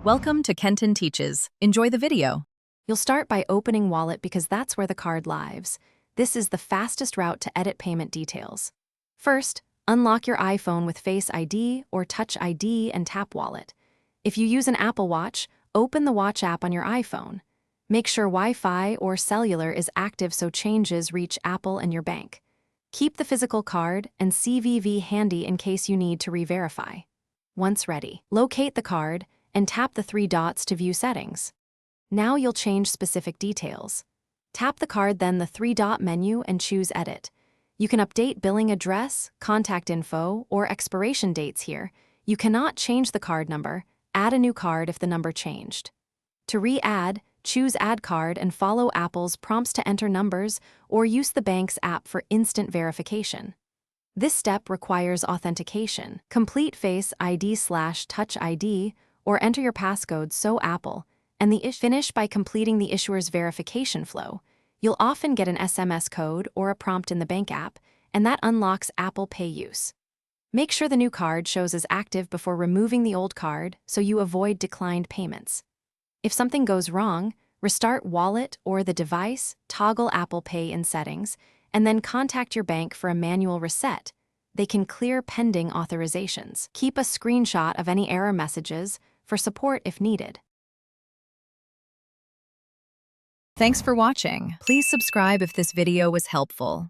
Welcome to Kenton Teaches. Enjoy the video. You'll start by opening Wallet because that's where the card lives. This is the fastest route to edit payment details. First, unlock your iPhone with Face ID or Touch ID and tap Wallet. If you use an Apple Watch, open the Watch app on your iPhone. Make sure Wi-Fi or cellular is active so changes reach Apple and your bank. Keep the physical card and CVV handy in case you need to re-verify. Once ready, locate the card and tap the three dots to view settings. Now you'll change specific details. Tap the card, then the three-dot menu and choose Edit. You can update billing address, contact info, or expiration dates here. You cannot change the card number. Add a new card if the number changed. To re-add, choose Add Card and follow Apple's prompts to enter numbers or use the bank's app for instant verification. This step requires authentication. Complete Face ID/Touch ID or enter your passcode so Apple, and finish by completing the issuer's verification flow. You'll often get an SMS code or a prompt in the bank app, and that unlocks Apple Pay use. Make sure the new card shows as active before removing the old card so you avoid declined payments. If something goes wrong, restart Wallet or the device, toggle Apple Pay in settings, and then contact your bank for a manual reset. They can clear pending authorizations. Keep a screenshot of any error messages for support if needed. Thanks for watching. Please subscribe if this video was helpful.